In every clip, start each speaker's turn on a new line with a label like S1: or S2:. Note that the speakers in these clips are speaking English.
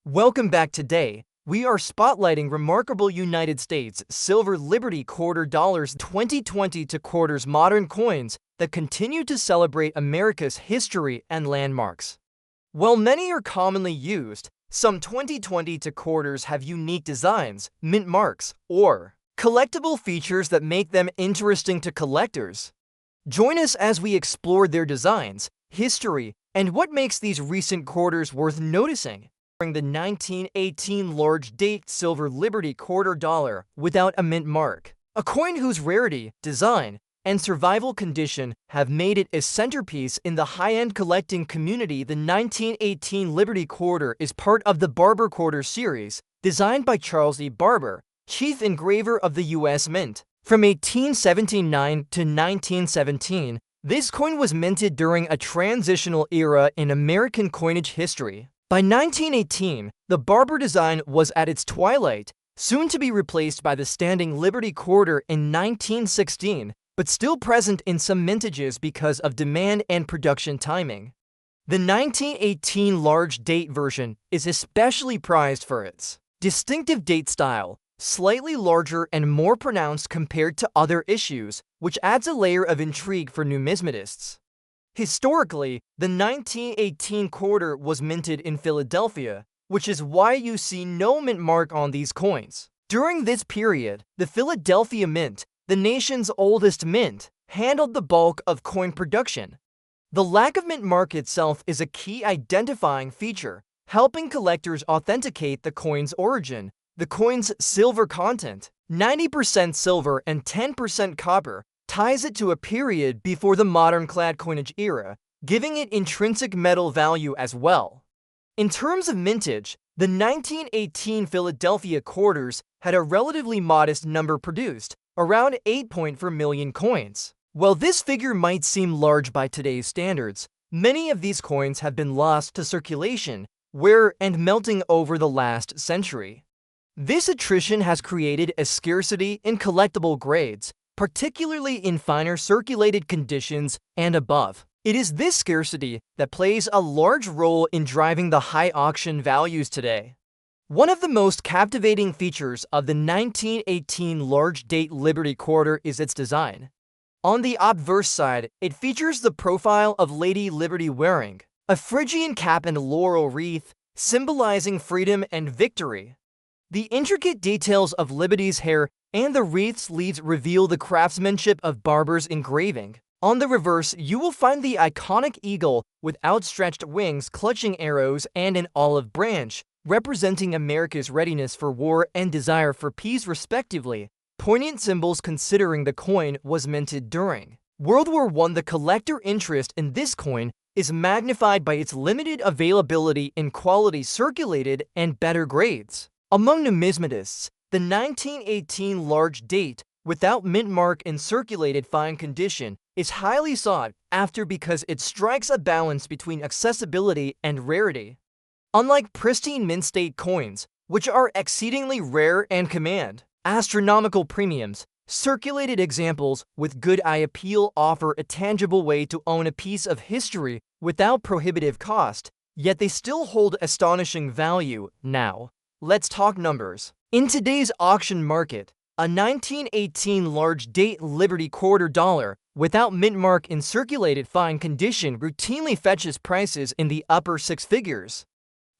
S1: Welcome back. Today, we are spotlighting remarkable United States silver Liberty quarter dollars 2020 to quarters modern coins that continue to celebrate America's history and landmarks. While many are commonly used, some 2020 to quarters have unique designs, mint marks, or collectible features that make them interesting to collectors. Join us as we explore their designs, history, and what makes these recent quarters worth noticing. The 1918 large date silver Liberty quarter dollar without a mint mark, a coin whose rarity, design, and survival condition have made it a centerpiece in the high-end collecting community. The 1918 Liberty quarter is part of the Barber Quarter series, designed by Charles E. Barber, chief engraver of the U.S. Mint. From 1879 to 1917, this coin was minted during a transitional era in American coinage history. By 1918, the Barber design was at its twilight, soon to be replaced by the standing Liberty quarter in 1916, but still present in some mintages because of demand and production timing. The 1918 large date version is especially prized for its distinctive date style, slightly larger and more pronounced compared to other issues, which adds a layer of intrigue for numismatists. Historically, the 1918 quarter was minted in Philadelphia, which is why you see no mint mark on these coins. During this period, the Philadelphia Mint, the nation's oldest mint, handled the bulk of coin production. The lack of mint mark itself is a key identifying feature, helping collectors authenticate the coin's origin. The coin's silver content, 90% silver and 10% copper, ties it to a period before the modern clad coinage era, giving it intrinsic metal value as well. In terms of mintage, the 1918 Philadelphia quarters had a relatively modest number produced, around 8.4 million coins. While this figure might seem large by today's standards, many of these coins have been lost to circulation, wear, and melting over the last century. This attrition has created a scarcity in collectible grades, particularly in finer circulated conditions and above. It is this scarcity that plays a large role in driving the high auction values today. One of the most captivating features of the 1918 large date Liberty quarter is its design. On the obverse side, it features the profile of Lady Liberty wearing a Phrygian cap and laurel wreath, symbolizing freedom and victory. The intricate details of Liberty's hair and the wreath's leaves reveal the craftsmanship of Barber's engraving. On the reverse, you will find the iconic eagle with outstretched wings clutching arrows and an olive branch, representing America's readiness for war and desire for peace respectively, poignant symbols considering the coin was minted during World War I. The collector interest in this coin is magnified by its limited availability in quality circulated and better grades. Among numismatists, the 1918 large date without mint mark in circulated fine condition is highly sought after because it strikes a balance between accessibility and rarity. Unlike pristine mint state coins, which are exceedingly rare and command astronomical premiums, circulated examples with good eye appeal offer a tangible way to own a piece of history without prohibitive cost, yet they still hold astonishing value. Now, let's talk numbers. In today's auction market, a 1918 large date Liberty quarter dollar without mint mark in circulated fine condition routinely fetches prices in the upper six figures.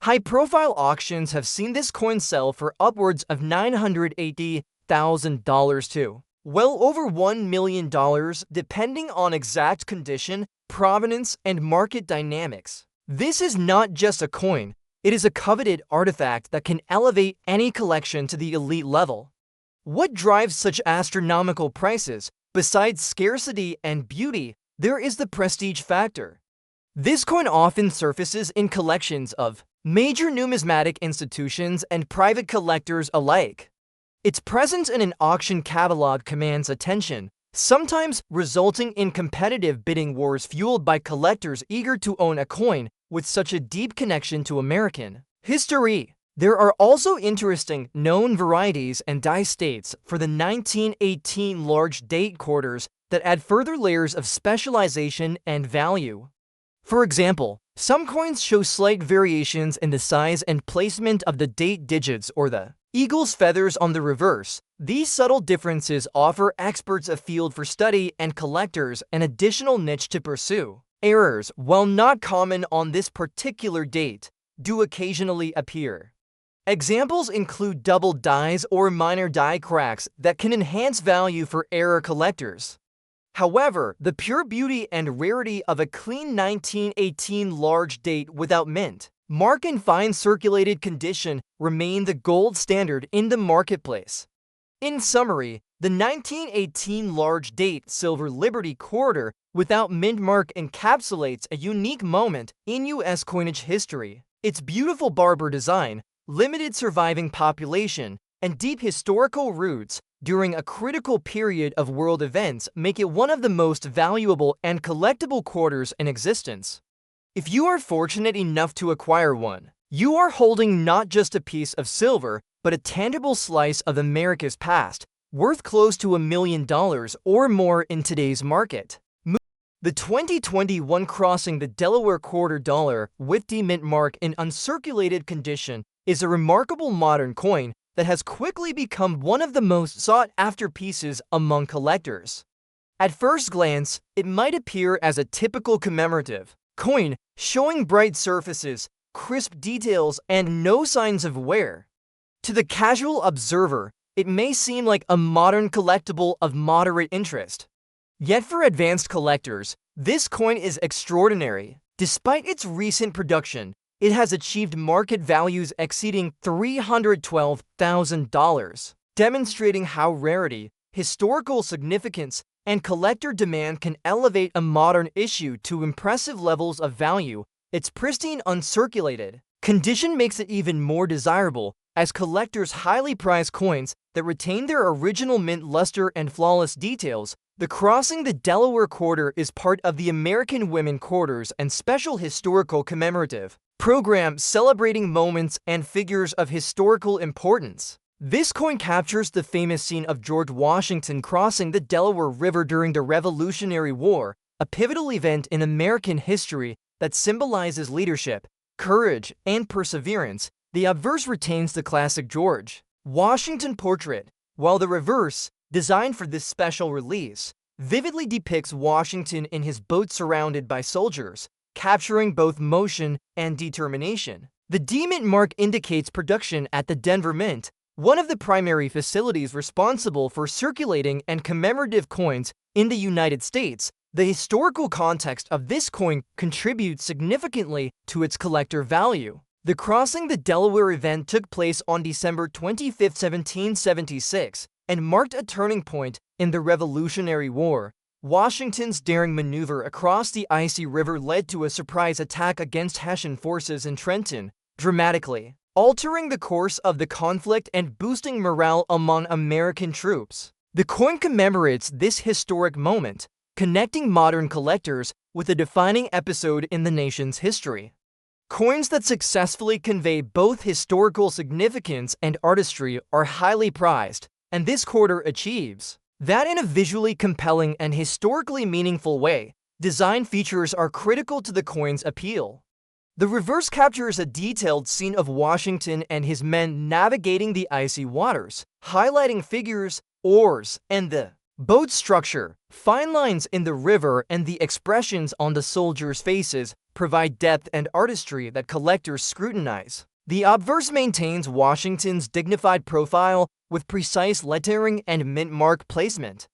S1: High-profile auctions have seen this coin sell for upwards of $980,000 to well over $1 million, depending on exact condition, provenance, and market dynamics. This is not just a coin. It is a coveted artifact that can elevate any collection to the elite level. What drives such astronomical prices? Besides scarcity and beauty, there is the prestige factor. This coin often surfaces in collections of major numismatic institutions and private collectors alike. Its presence in an auction catalog commands attention, sometimes resulting in competitive bidding wars fueled by collectors eager to own a coin with such a deep connection to American history. There are also interesting known varieties and die states for the 1918 large date quarters that add further layers of specialization and value. For example, Some coins show slight variations in the size and placement of the date digits or the eagle's feathers on the reverse. These subtle differences offer experts a field for study and collectors an additional niche to pursue. Errors, while not common on this particular date, do occasionally appear. Examples include double dies or minor die cracks that can enhance value for error collectors. However, the pure beauty and rarity of a clean 1918 large date without mint mark in fine circulated condition remain the gold standard in the marketplace. In summary, the 1918 large date silver Liberty Quarter without mint mark encapsulates a unique moment in U.S. coinage history. Its beautiful Barber design, limited surviving population, and deep historical roots during a critical period of world events make it one of the most valuable and collectible quarters in existence. If you are fortunate enough to acquire one, you are holding not just a piece of silver, but a tangible slice of America's past, worth close to $1 million or more in today's market. The 2021 Crossing the Delaware quarter dollar with the mint mark in uncirculated condition is a remarkable modern coin that has quickly become one of the most sought-after pieces among collectors. At first glance, it might appear as a typical commemorative coin showing bright surfaces, crisp details, and no signs of wear. To the casual observer, it may seem like a modern collectible of moderate interest. Yet for advanced collectors, this coin is extraordinary. Despite its recent production, it has achieved market values exceeding $312,000, demonstrating how rarity, historical significance, and collector demand can elevate a modern issue to impressive levels of value. Its pristine uncirculated condition makes it even more desirable, as collectors highly prize coins that retain their original mint luster and flawless details. The Crossing the Delaware Quarter is part of the American Women Quarters and Special Historical Commemorative program celebrating moments and figures of historical importance. This coin captures the famous scene of George Washington crossing the Delaware River during the Revolutionary War, a pivotal event in American history that symbolizes leadership, courage, and perseverance. The obverse retains the classic George Washington portrait, while the reverse, designed for this special release, vividly depicts Washington in his boat surrounded by soldiers, capturing both motion and determination. The D-Mint mark indicates production at the Denver Mint, one of the primary facilities responsible for circulating and commemorative coins in the United States. The historical context of this coin contributes significantly to its collector value. The Crossing the Delaware event took place on December 25, 1776, and marked a turning point in the Revolutionary War. Washington's daring maneuver across the icy river led to a surprise attack against Hessian forces in Trenton, dramatically altering the course of the conflict and boosting morale among American troops. The coin commemorates this historic moment, connecting modern collectors with a defining episode in the nation's history. Coins that successfully convey both historical significance and artistry are highly prized, and this quarter achieves that in a visually compelling and historically meaningful way. Design features are critical to the coin's appeal. The reverse captures a detailed scene of Washington and his men navigating the icy waters, highlighting figures, oars, and the boat structure. Fine lines in the river and the expressions on the soldiers' faces provide depth and artistry that collectors scrutinize. The obverse maintains Washington's dignified profile with precise lettering and mint mark placement.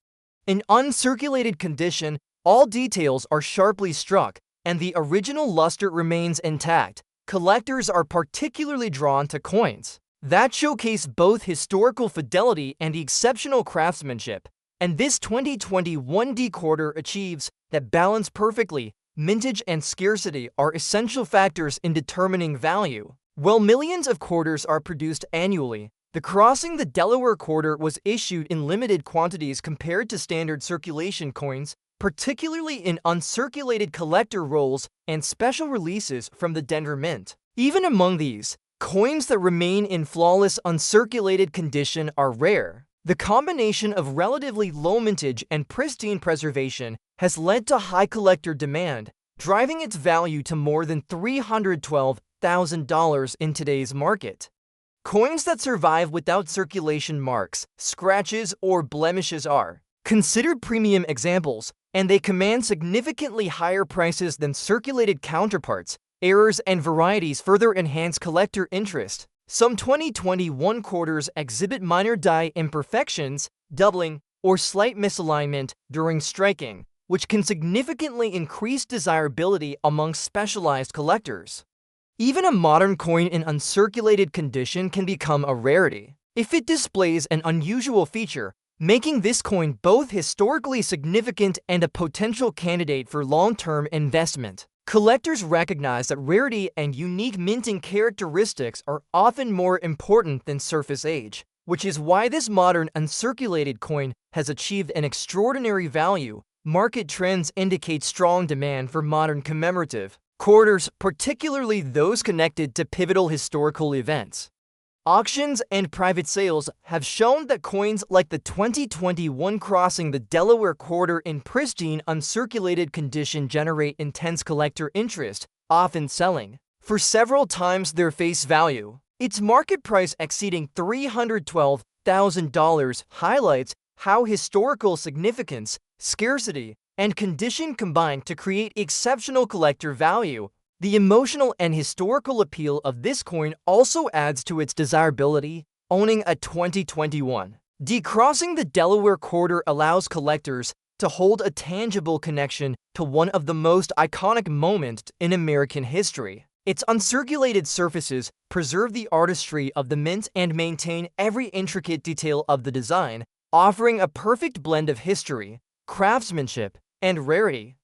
S1: In uncirculated condition, all details are sharply struck, and the original luster remains intact. Collectors are particularly drawn to coins that showcase both historical fidelity and exceptional craftsmanship, and this 2021 D quarter achieves that balance perfectly. Mintage and scarcity are essential factors in determining value. While millions of quarters are produced annually, the Crossing the Delaware quarter was issued in limited quantities compared to standard circulation coins, particularly in uncirculated collector rolls and special releases from the Denver Mint. Even among these, coins that remain in flawless uncirculated condition are rare. The combination of relatively low mintage and pristine preservation has led to high collector demand. driving its value to more than $312,000 in today's market. Coins that survive without circulation marks, scratches, or blemishes are considered premium examples, and they command significantly higher prices than circulated counterparts. Errors and varieties further enhance collector interest. Some 2021 quarters exhibit minor die imperfections, doubling, or slight misalignment during striking, which can significantly increase desirability among specialized collectors. Even a modern coin in uncirculated condition can become a rarity if it displays an unusual feature, making this coin both historically significant and a potential candidate for long-term investment. Collectors recognize that rarity and unique minting characteristics are often more important than surface age, which is why this modern uncirculated coin has achieved an extraordinary value. Market trends indicate strong demand for modern commemorative quarters, particularly those connected to pivotal historical events. Auctions and private sales have shown that coins like the 2021 Crossing the Delaware quarter in pristine, uncirculated condition generate intense collector interest, often selling for several times their face value. Its market price exceeding $312,000 highlights how historical significance, scarcity, and condition combine to create exceptional collector value. The emotional and historical appeal of this coin also adds to its desirability. Owning a 2021 Crossing the Delaware quarter allows collectors to hold a tangible connection to one of the most iconic moments in American history. Its uncirculated surfaces preserve the artistry of the mint and maintain every intricate detail of the design, offering a perfect blend of history, craftsmanship, and rarity.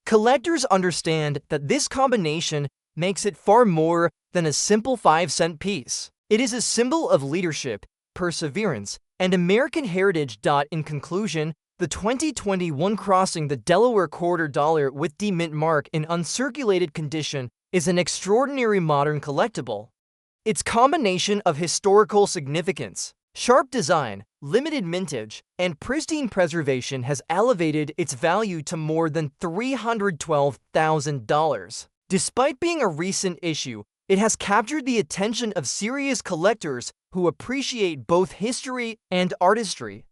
S1: Collectors understand that this combination makes it far more than a simple 5-cent piece. It is a symbol of leadership, perseverance, and American heritage. In conclusion, the 2021 Crossing the Delaware quarter dollar with the mint mark in uncirculated condition is an extraordinary modern collectible. Its combination of historical significance, sharp design, limited mintage, and pristine preservation has elevated its value to more than $312,000. Despite being a recent issue, it has captured the attention of serious collectors who appreciate both history and artistry.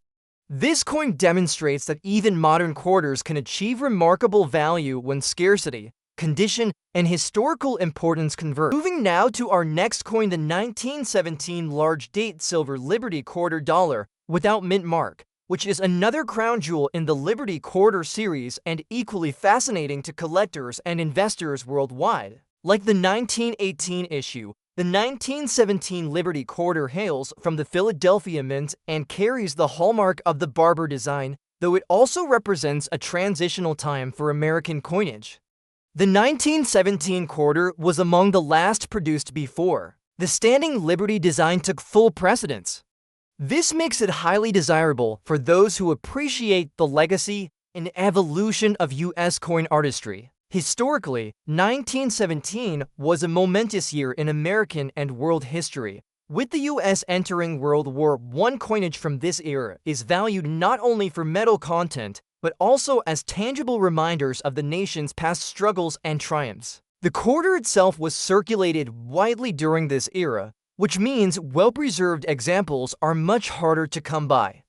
S1: This coin demonstrates that even modern quarters can achieve remarkable value when scarcity, condition, and historical importance converge. Moving now to our next coin, the 1917 large date silver Liberty quarter dollar without mint mark, which is another crown jewel in the Liberty quarter series and equally fascinating to collectors and investors worldwide. Like the 1918 issue, the 1917 Liberty quarter hails from the Philadelphia Mint and carries the hallmark of the Barber design, though it also represents a transitional time for American coinage. The 1917 quarter was among the last produced before the standing Liberty design took full precedence. This makes it highly desirable for those who appreciate the legacy and evolution of U.S. coin artistry. Historically, 1917 was a momentous year in American and world history. With the U.S. entering World War I, coinage from this era is valued not only for metal content, but also as tangible reminders of the nation's past struggles and triumphs. The quarter itself was circulated widely during this era, which means well-preserved examples are much harder to come by.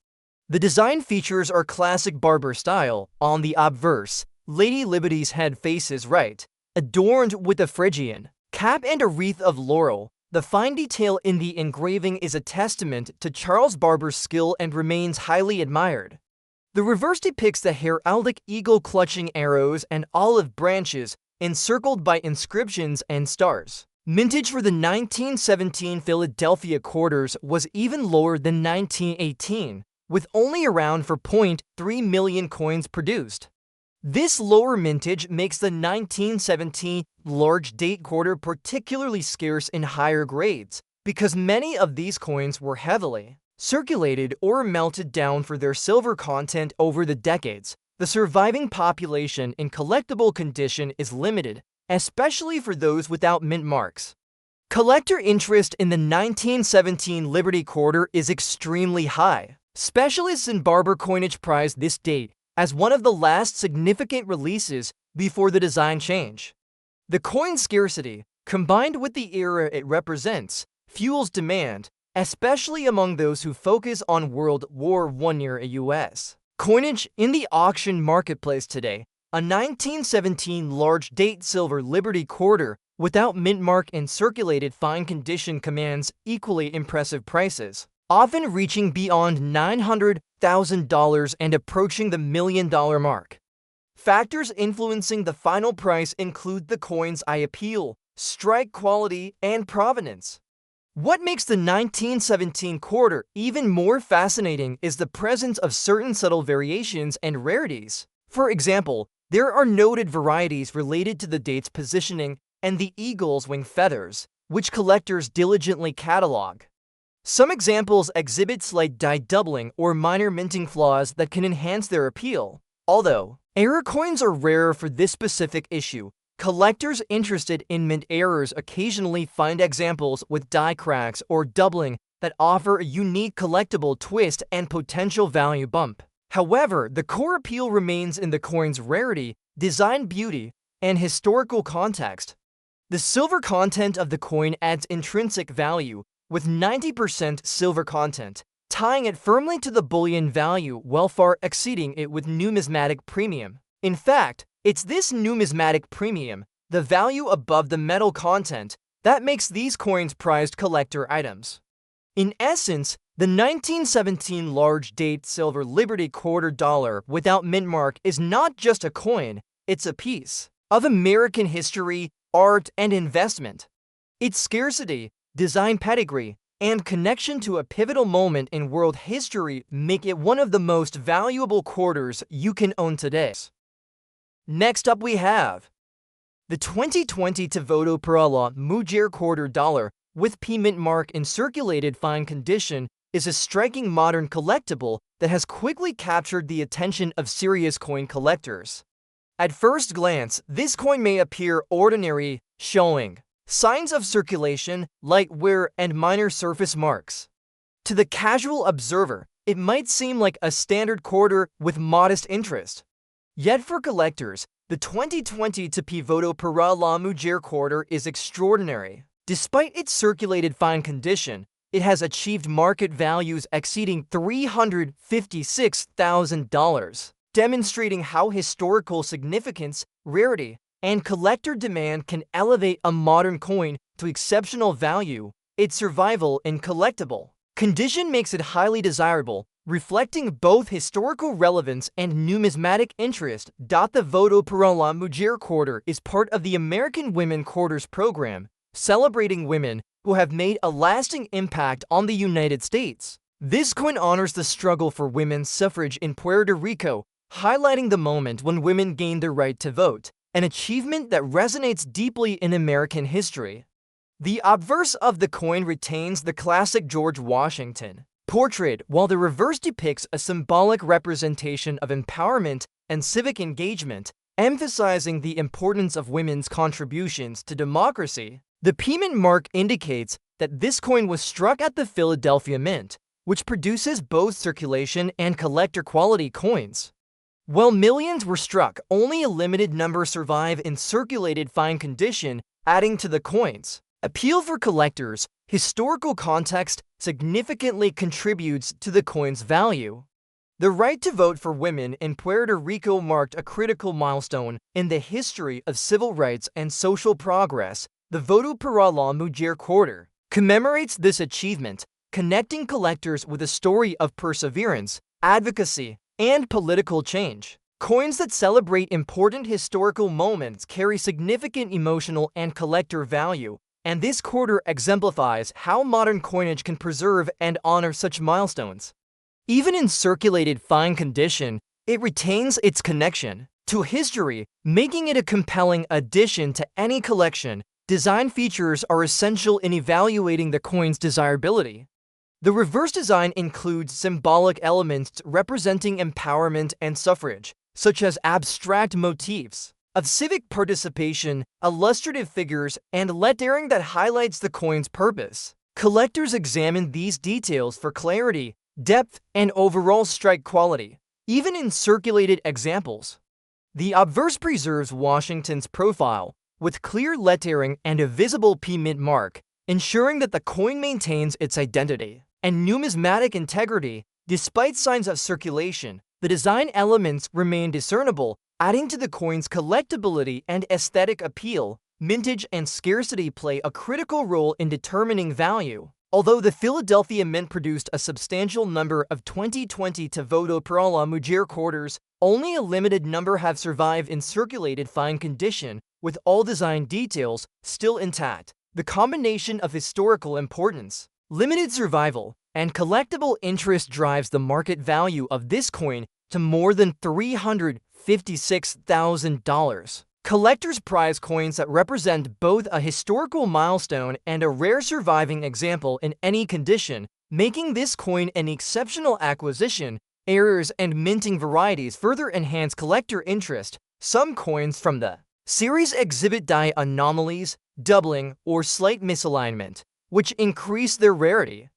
S1: The design features are classic Barber style. On the obverse, Lady Liberty's head faces right, adorned with a Phrygian cap and a wreath of laurel. The fine detail in the engraving is a testament to Charles Barber's skill and remains highly admired. The reverse depicts the heraldic eagle clutching arrows and olive branches encircled by inscriptions and stars. Mintage for the 1917 Philadelphia quarters was even lower than 1918, with only around 4.3 million coins produced. This lower mintage makes the 1917 large date quarter particularly scarce in higher grades, because many of these coins were heavily circulated or melted down for their silver content over the decades. The surviving population in collectible condition is limited, especially for those without mint marks. Collector interest in the 1917 Liberty quarter is extremely high. Specialists in Barber coinage prize this date as one of the last significant releases before the design change. The coin's scarcity, combined with the era it represents, fuels demand, especially among those who focus on World War I-era U.S. coinage. In the auction marketplace today, a 1917 large-date silver Liberty Quarter without mint mark in circulated fine condition commands equally impressive prices, often reaching beyond $900,000 and approaching the $1 million mark. Factors influencing the final price include the coin's eye appeal, strike quality, and provenance. What makes the 1917 quarter even more fascinating is the presence of certain subtle variations and rarities. For example, there are noted varieties related to the date's positioning and the eagle's wing feathers, which collectors diligently catalog. Some examples exhibit slight die doubling or minor minting flaws that can enhance their appeal. Although error coins are rarer for this specific issue, collectors interested in mint errors occasionally find examples with die cracks or doubling that offer a unique collectible twist and potential value bump. However, the core appeal remains in the coin's rarity, design beauty, and historical context. The silver content of the coin adds intrinsic value, with 90% silver content, tying it firmly to the bullion value while far exceeding it with numismatic premium. In fact, it's this numismatic premium, the value above the metal content, that makes these coins prized collector items. In essence, the 1917 large-date silver Liberty Quarter dollar without mint mark is not just a coin, it's a piece of American history, art, and investment. Its scarcity, design pedigree, and connection to a pivotal moment in world history make it one of the most valuable quarters you can own today. Next up we have the 2020 Devoto per la Mujer Quarter dollar with P mint mark in circulated fine condition is a striking modern collectible that has quickly captured the attention of serious coin collectors. At first glance, this coin may appear ordinary, showing signs of circulation, light wear, and minor surface marks. To the casual observer, it might seem like a standard quarter with modest interest. Yet for collectors, the 2020 Devoto per la Mujer Quarter is extraordinary. Despite its circulated fine condition, it has achieved market values exceeding $356,000, demonstrating how historical significance, rarity, and collector demand can elevate a modern coin to exceptional value. Its survival in collectible condition makes it highly desirable, reflecting both historical relevance and numismatic interest. The Devoto per la Mujer Quarter is part of the American Women Quarters program, celebrating women who have made a lasting impact on the United States. This coin honors the struggle for women's suffrage in Puerto Rico, highlighting the moment when women gained the right to vote, an achievement that resonates deeply in American history. The obverse of the coin retains the classic George Washington portrait, while the reverse depicts a symbolic representation of empowerment and civic engagement, emphasizing the importance of women's contributions to democracy. The P mint mark indicates that this coin was struck at the Philadelphia Mint, which produces both circulation and collector quality coins. While millions were struck, only a limited number survive in circulated fine condition, adding to the coin's appeal for collectors. Historical context significantly contributes to the coin's value. The right to vote for women in Puerto Rico marked a critical milestone in the history of civil rights and social progress. The Devoto per la Mujer Quarter commemorates this achievement, connecting collectors with a story of perseverance, advocacy, and political change. Coins that celebrate important historical moments carry significant emotional and collector value, and this quarter exemplifies how modern coinage can preserve and honor such milestones. Even in circulated fine condition, it retains its connection to history, making it a compelling addition to any collection. Design features are essential in evaluating the coin's desirability. The reverse design includes symbolic elements representing empowerment and suffrage, such as abstract motifs of civic participation, illustrative figures, and lettering that highlights the coin's purpose. Collectors examine these details for clarity, depth, and overall strike quality, even in circulated examples. The obverse preserves Washington's profile, with clear lettering and a visible P mint mark, ensuring that the coin maintains its identity and numismatic integrity. Despite signs of circulation, the design elements remain discernible, adding to the coin's collectability and aesthetic appeal. Mintage and scarcity play a critical role in determining value. Although the Philadelphia Mint produced a substantial number of 2020 Voto per la Mujer quarters, only a limited number have survived in circulated fine condition, with all design details still intact. The combination of historical importance, limited survival, and collectible interest drives the market value of this coin to more than $356,000. Collectors prize coins that represent both a historical milestone and a rare surviving example in any condition, making this coin an exceptional acquisition. Errors and minting varieties further enhance collector interest. Some coins from the series exhibit die anomalies, doubling, or slight misalignment, which increase their rarity.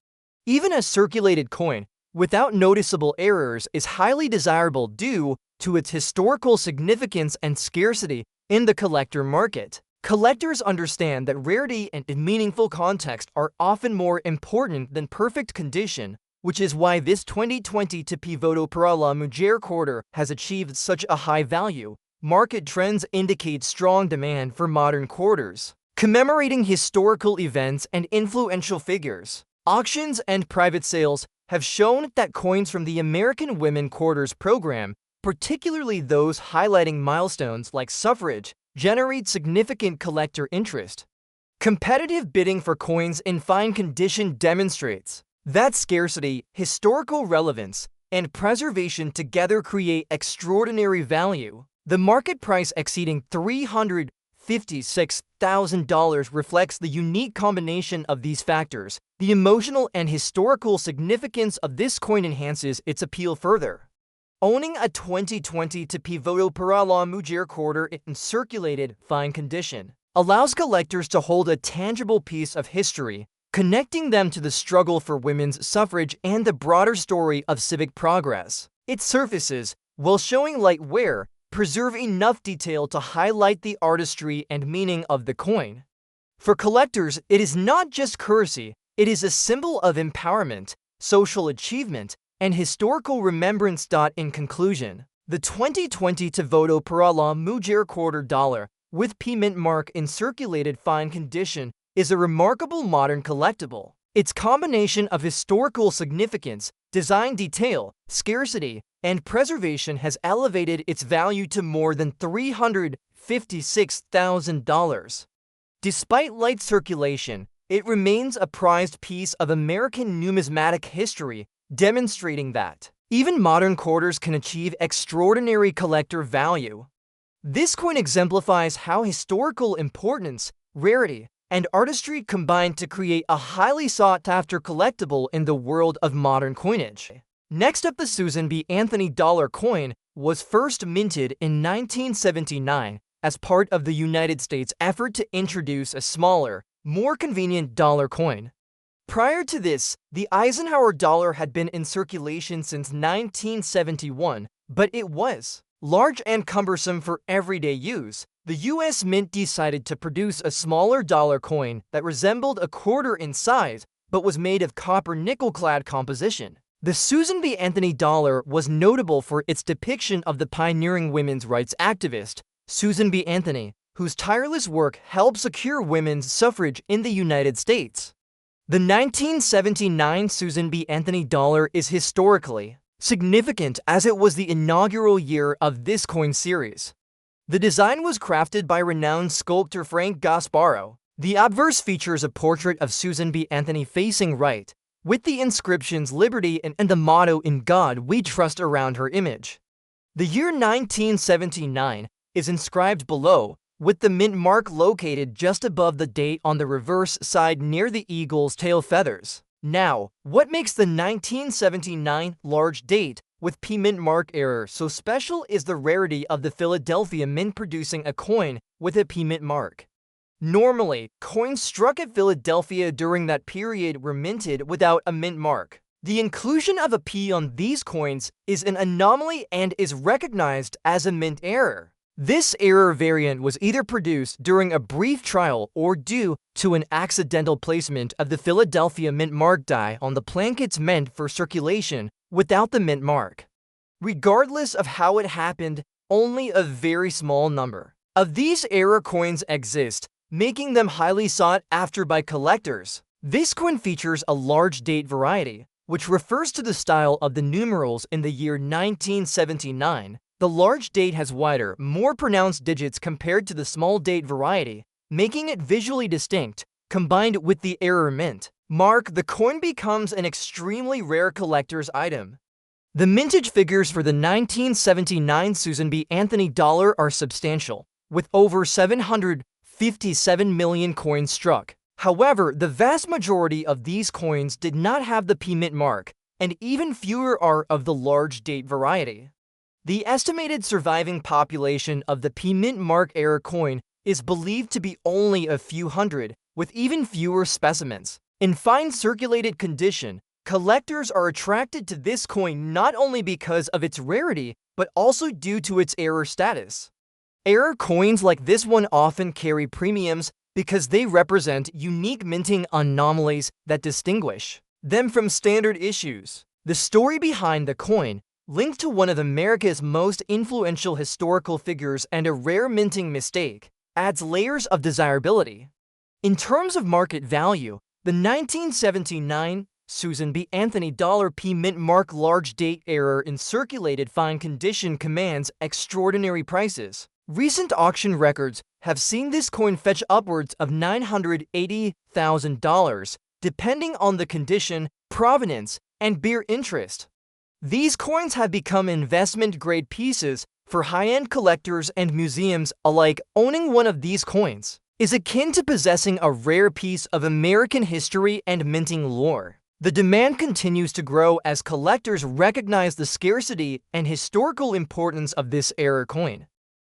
S1: Even a circulated coin without noticeable errors is highly desirable due to its historical significance and scarcity in the collector market. Collectors understand that rarity and meaningful context are often more important than perfect condition, which is why this 2020 Voto per la Mujer quarter has achieved such a high value. Market trends indicate strong demand for modern quarters, commemorating historical events and influential figures. Auctions and private sales have shown that coins from the American Women Quarters program, particularly those highlighting milestones like suffrage, generate significant collector interest. Competitive bidding for coins in fine condition demonstrates that scarcity, historical relevance, and preservation together create extraordinary value. The market price exceeding $356,000 reflects the unique combination of these factors. The emotional and historical significance of this coin enhances its appeal further. Owning a 2020 Voto per la Mujer quarter in circulated, fine condition allows collectors to hold a tangible piece of history, connecting them to the struggle for women's suffrage and the broader story of civic progress. Its surfaces, while showing light wear, preserve enough detail to highlight the artistry and meaning of the coin. For collectors, it is not just currency, it is a symbol of empowerment, social achievement, and historical remembrance. In conclusion, the 2020 Voto per la Mujer quarter dollar, with P mint mark in circulated fine condition, is a remarkable modern collectible. Its combination of historical significance, design detail, scarcity, and preservation has elevated its value to more than $356,000. Despite light circulation, it remains a prized piece of American numismatic history, demonstrating that even modern quarters can achieve extraordinary collector value. This coin exemplifies how historical importance, rarity, and artistry combine to create a highly sought-after collectible in the world of modern coinage. Next up, the Susan B. Anthony dollar coin was first minted in 1979 as part of the United States' effort to introduce a smaller, more convenient dollar coin. Prior to this, the Eisenhower dollar had been in circulation since 1971, but it was large and cumbersome for everyday use. The U.S. Mint decided to produce a smaller dollar coin that resembled a quarter in size, but was made of copper nickel-clad composition. The Susan B. Anthony dollar was notable for its depiction of the pioneering women's rights activist, Susan B. Anthony, whose tireless work helped secure women's suffrage in the United States. The 1979 Susan B. Anthony dollar is historically significant as it was the inaugural year of this coin series. The design was crafted by renowned sculptor Frank Gasparo. The obverse features a portrait of Susan B. Anthony facing right, with the inscriptions Liberty and the motto In God We Trust around her image. The year 1979 is inscribed below, with the mint mark located just above the date on the reverse side near the eagle's tail feathers. Now, what makes the 1979 large date with P mint mark error so special is the rarity of the Philadelphia Mint producing a coin with a P mint mark. Normally, coins struck at Philadelphia during that period were minted without a mint mark. The inclusion of a P on these coins is an anomaly and is recognized as a mint error. This error variant was either produced during a brief trial or due to an accidental placement of the Philadelphia mint mark die on the plankets meant for circulation without the mint mark. Regardless of how it happened, only a very small number of these error coins exist, making them highly sought after by collectors. This coin features a large date variety, which refers to the style of the numerals in the year 1979. The large date has wider, more pronounced digits compared to the small date variety, making it visually distinct. Combined with the error mint mark, the coin becomes an extremely rare collector's item. The mintage figures for the 1979 Susan B. Anthony dollar are substantial, with over 757 million coins struck. However, the vast majority of these coins did not have the P mint mark, and even fewer are of the large date variety. The estimated surviving population of the P mint mark error coin is believed to be only a few hundred, with even fewer specimens. In fine circulated condition, collectors are attracted to this coin not only because of its rarity, but also due to its error status. Error coins like this one often carry premiums because they represent unique minting anomalies that distinguish them from standard issues. The story behind the coin, linked to one of America's most influential historical figures and a rare minting mistake, adds layers of desirability. In terms of market value, the 1979 Susan B. Anthony dollar P mint mark large date error in circulated fine condition commands extraordinary prices. Recent auction records have seen this coin fetch upwards of $980,000, depending on the condition, provenance, and bear interest. These coins have become investment-grade pieces for high-end collectors and museums alike. Owning one of these coins is akin to possessing a rare piece of American history and minting lore. The demand continues to grow as collectors recognize the scarcity and historical importance of this error coin.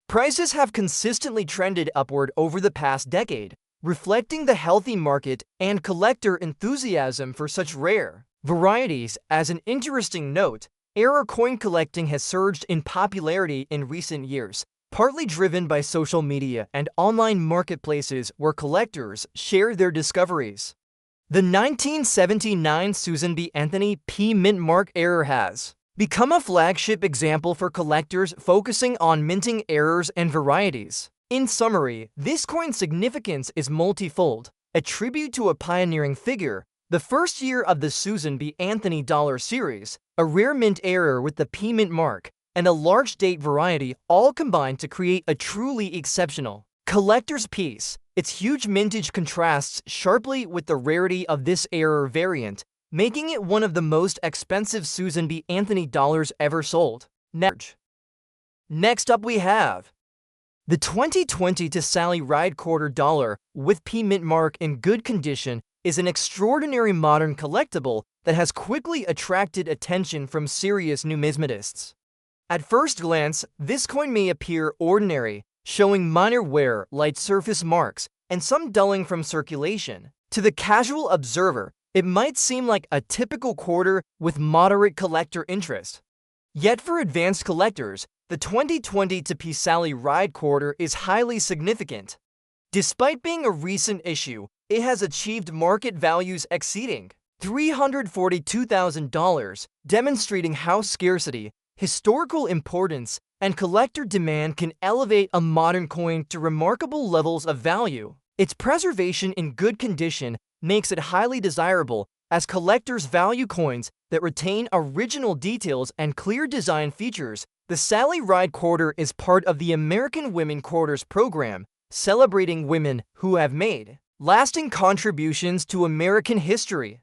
S1: Prices have consistently trended upward over the past decade, reflecting the healthy market and collector enthusiasm for such rare varieties. As an interesting note, error coin collecting has surged in popularity in recent years, partly driven by social media and online marketplaces where collectors share their discoveries. The 1979 Susan B. Anthony P. mint mark error has become a flagship example for collectors focusing on minting errors and varieties. In summary, this coin's significance is multifold, a tribute to a pioneering figure, the first year of the Susan B. Anthony dollar series, a rare mint error with the P mint mark, and a large date variety all combined to create a truly exceptional collector's piece. Its huge mintage contrasts sharply with the rarity of this error variant, making it one of the most expensive Susan B. Anthony dollars ever sold. Next up we have the 2020 to Sally Ride Quarter dollar with P mint mark in good condition is an extraordinary modern collectible that has quickly attracted attention from serious numismatists. At first glance, this coin may appear ordinary, showing minor wear, light surface marks, and some dulling from circulation. To the casual observer, it might seem like a typical quarter with moderate collector interest. Yet for advanced collectors, the 2020 to P Sally Ride Quarter is highly significant. Despite being a recent issue, it has achieved market values exceeding $342,000, demonstrating how scarcity, historical importance, and collector demand can elevate a modern coin to remarkable levels of value. Its preservation in good condition makes it highly desirable, as collectors value coins that retain original details and clear design features. The Sally Ride Quarter is part of the American Women Quarters program, celebrating women who have made lasting contributions to American history.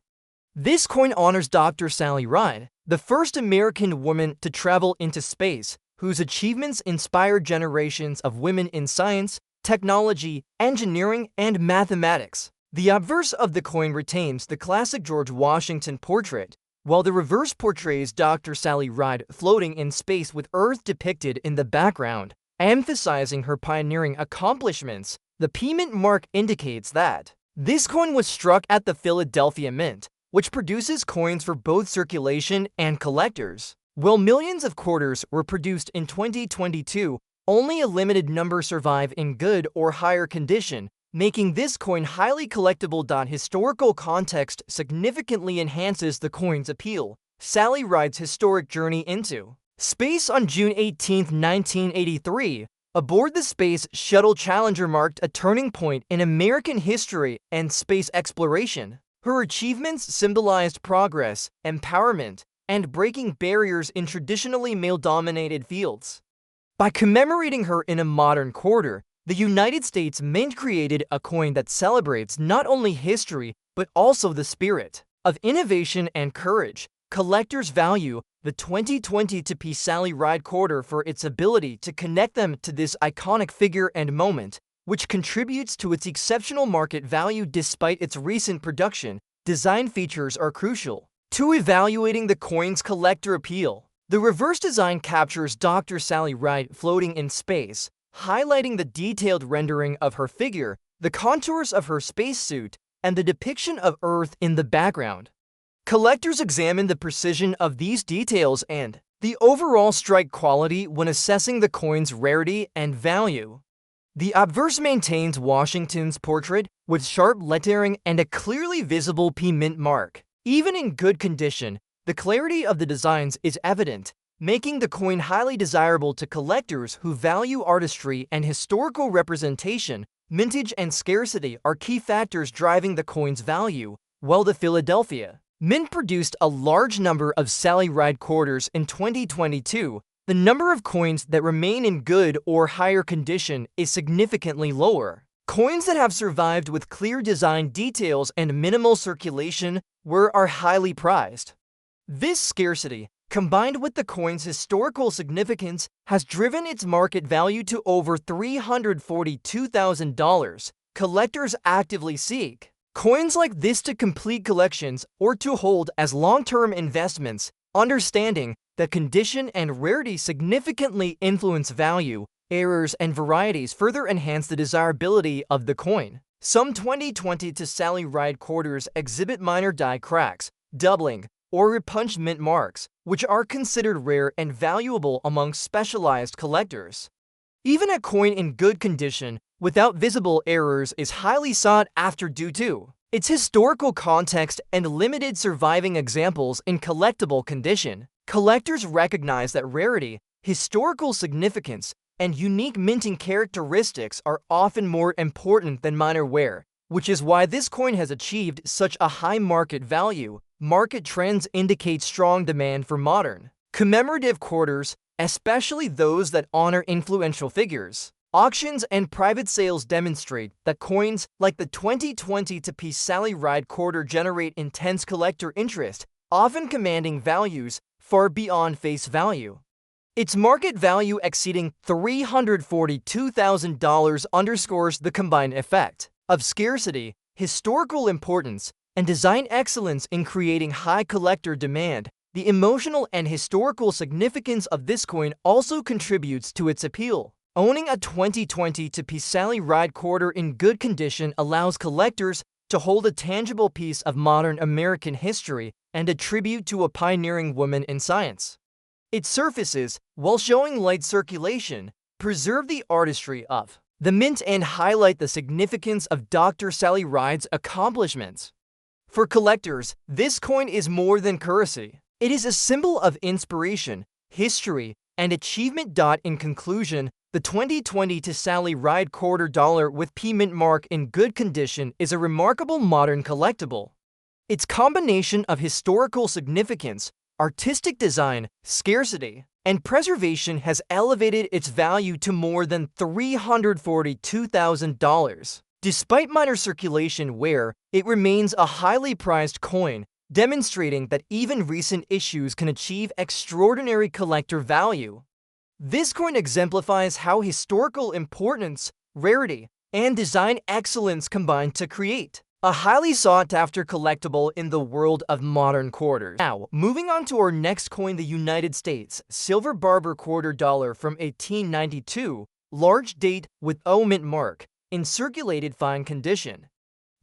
S1: This coin honors Dr. Sally Ride, the first American woman to travel into space, whose achievements inspired generations of women in science, technology, engineering, and mathematics. The obverse of the coin retains the classic George Washington portrait, while the reverse portrays Dr. Sally Ride floating in space with Earth depicted in the background, emphasizing her pioneering accomplishments. The P mint mark indicates that this coin was struck at the Philadelphia Mint, which produces coins for both circulation and collectors. While millions of quarters were produced in 2022, only a limited number survive in good or higher condition, making this coin highly collectible. Historical context significantly enhances the coin's appeal. Sally Ride's historic journey into space on June 18, 1983, aboard the Space Shuttle Challenger marked a turning point in American history and space exploration. Her achievements symbolized progress, empowerment, and breaking barriers in traditionally male-dominated fields. By commemorating her in a modern quarter, the United States Mint created a coin that celebrates not only history but also the spirit of innovation and courage. Collectors value the 2022 Sally Ride quarter for its ability to connect them to this iconic figure and moment, which contributes to its exceptional market value. Despite its recent production, design features are crucial to evaluating the coin's collector appeal. The reverse design captures Dr. Sally Ride floating in space, highlighting the detailed rendering of her figure, the contours of her spacesuit, and the depiction of Earth in the background. Collectors examine the precision of these details and the overall strike quality when assessing the coin's rarity and value. The obverse maintains Washington's portrait with sharp lettering and a clearly visible P Mint mark. Even in good condition, the clarity of the designs is evident, making the coin highly desirable to collectors who value artistry and historical representation. Mintage and scarcity are key factors driving the coin's value. While the Philadelphia Mint produced a large number of Sally Ride quarters in 2022, the number of coins that remain in good or higher condition is significantly lower. Coins that have survived with clear design details and minimal circulation are highly prized. This scarcity, combined with the coin's historical significance, has driven its market value to over $342,000. Collectors actively seek coins like this to complete collections or to hold as long-term investments, understanding that condition and rarity significantly influence value. Errors and varieties further enhance the desirability of the coin. Some 2022 Sally Ride quarters exhibit minor die cracks, doubling, or repunched mint marks, which are considered rare and valuable among specialized collectors. Even a coin in good condition, without visible errors, is highly sought after due to its historical context and limited surviving examples in collectible condition. Collectors recognize that rarity, historical significance, and unique minting characteristics are often more important than minor wear, which is why this coin has achieved such a high market value. Market trends indicate strong demand for modern commemorative quarters, especially those that honor influential figures. Auctions and private sales demonstrate that coins like the 2022 Sally Ride quarter generate intense collector interest, often commanding values far beyond face value. Its market value exceeding $342,000 underscores the combined effect of scarcity, historical importance, and design excellence in creating high collector demand. The emotional and historical significance of this coin also contributes to its appeal. Owning a 2022 Sally Ride quarter in good condition allows collectors to hold a tangible piece of modern American history and a tribute to a pioneering woman in science. Its surfaces, while showing light circulation, preserve the artistry of the mint and highlight the significance of Dr. Sally Ride's accomplishments. For collectors, this coin is more than currency. It is a symbol of inspiration, history, and achievement. In conclusion, the 2022 Sally Ride quarter dollar with P Mint mark in good condition is a remarkable modern collectible. Its combination of historical significance, artistic design, scarcity, and preservation has elevated its value to more than $342,000. Despite minor circulation wear, it remains a highly prized coin, demonstrating that even recent issues can achieve extraordinary collector value. This coin exemplifies how historical importance, rarity, and design excellence combine to create a highly sought-after collectible in the world of modern quarters. Now, moving on to our next coin, the United States Silver Barber Quarter Dollar from 1892, large date with O Mint mark, in circulated fine condition.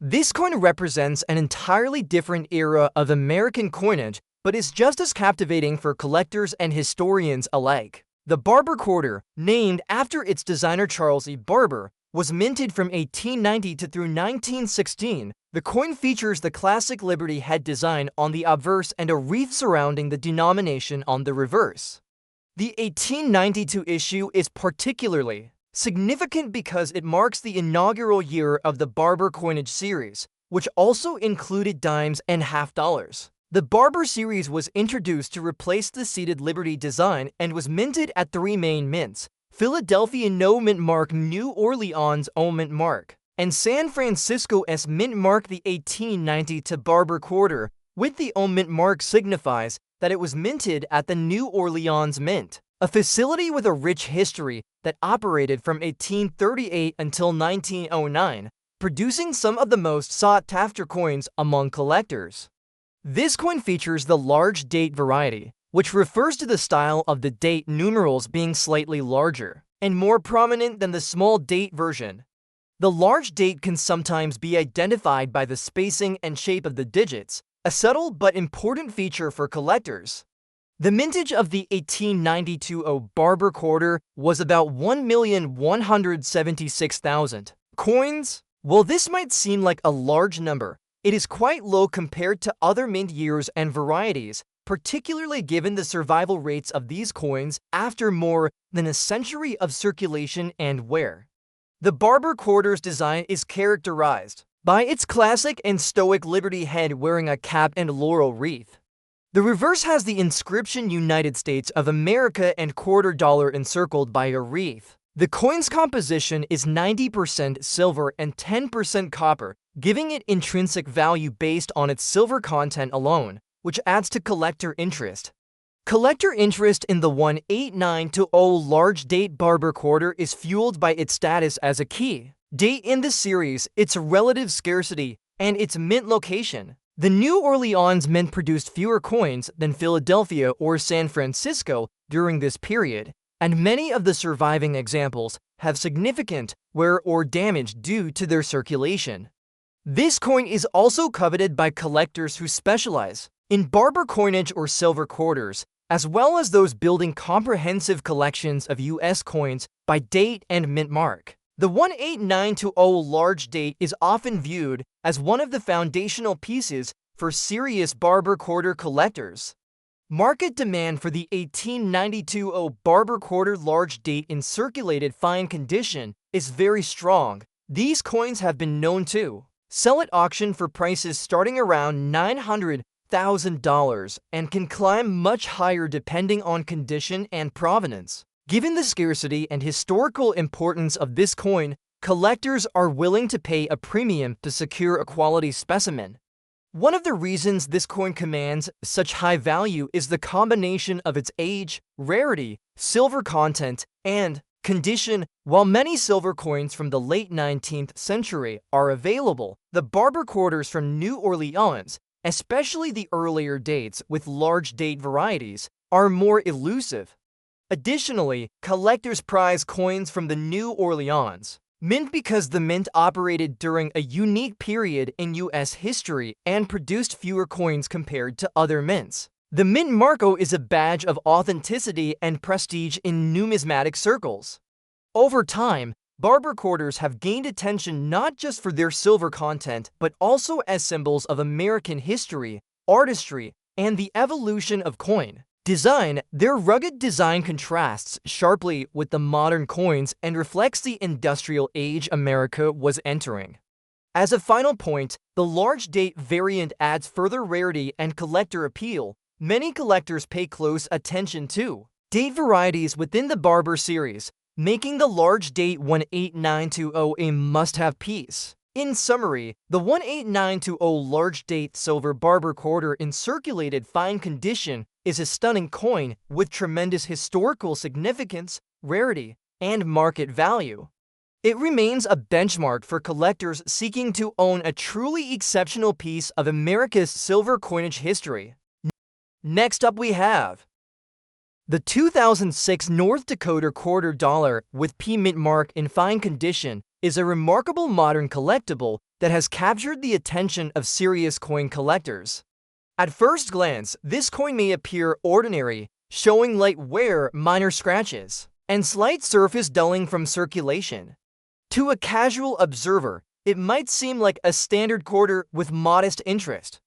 S1: This coin represents an entirely different era of American coinage, but is just as captivating for collectors and historians alike. The Barber Quarter, named after its designer Charles E. Barber, was minted from 1890 to through 1916. The coin features the classic Liberty head design on the obverse and a wreath surrounding the denomination on the reverse. The 1892 issue is particularly significant because it marks the inaugural year of the Barber coinage series, which also included dimes and half dollars. The Barber series was introduced to replace the seated Liberty design and was minted at three main mints: Philadelphia No Mint Mark, New Orleans O Mint Mark, and San Francisco S Mint Mark. The 1890 to Barber Quarter with the O Mint Mark signifies that it was minted at the New Orleans Mint, a facility with a rich history that operated from 1838 until 1909, producing some of the most sought-after coins among collectors. This coin features the large date variety, which refers to the style of the date numerals being slightly larger and more prominent than the small date version. The large date can sometimes be identified by the spacing and shape of the digits, a subtle but important feature for collectors. The mintage of the 1892 Barber Quarter was about 1,176,000 coins. While this might seem like a large number, it is quite low compared to other mint years and varieties, particularly given the survival rates of these coins after more than a century of circulation and wear. The Barber Quarter's design is characterized by its classic and stoic Liberty head wearing a cap and laurel wreath. The reverse has the inscription United States of America and quarter dollar encircled by a wreath. The coin's composition is 90% silver and 10% copper, giving it intrinsic value based on its silver content alone, which adds to collector interest. Collector interest in the 1890 large date Barber Quarter is fueled by its status as a key date in the series, its relative scarcity, and its mint location. The New Orleans Mint produced fewer coins than Philadelphia or San Francisco during this period, and many of the surviving examples have significant wear or damage due to their circulation. This coin is also coveted by collectors who specialize in Barber coinage or silver quarters, as well as those building comprehensive collections of U.S. coins by date and mint mark. The 1890 large date is often viewed as one of the foundational pieces for serious Barber Quarter collectors. Market demand for the 1892 Barber Quarter large date in circulated fine condition is very strong. These coins have been known to sell at auction for prices starting around $900,000 and can climb much higher depending on condition and provenance. Given the scarcity and historical importance of this coin, collectors are willing to pay a premium to secure a quality specimen. One of the reasons this coin commands such high value is the combination of its age, rarity, silver content, and condition. While many silver coins from the late 19th century are available, the Barber Quarters from New Orleans, especially the earlier dates with large date varieties, are more elusive. Additionally, collectors prize coins from the New Orleans Mint because the mint operated during a unique period in U.S. history and produced fewer coins compared to other mints. The mint marco is a badge of authenticity and prestige in numismatic circles. Over time, Barber Quarters have gained attention not just for their silver content, but also as symbols of American history, artistry, and the evolution of coin design. Their rugged design contrasts sharply with the modern coins and reflects the industrial age America was entering. As a final point, the large date variant adds further rarity and collector appeal. Many collectors pay close attention to date varieties within the Barber series, making the large date 18920 a must-have piece. In summary, the 18920 large date silver Barber Quarter in circulated fine condition is a stunning coin with tremendous historical significance, rarity, and market value. It remains a benchmark for collectors seeking to own a truly exceptional piece of America's silver coinage history. Next up we have the 2006 North Dakota quarter dollar with P mint mark in fine condition is a remarkable modern collectible that has captured the attention of serious coin collectors. At first glance, this coin may appear ordinary, showing light wear, minor scratches, and slight surface dulling from circulation. To a casual observer, it might seem like a standard quarter with modest interest.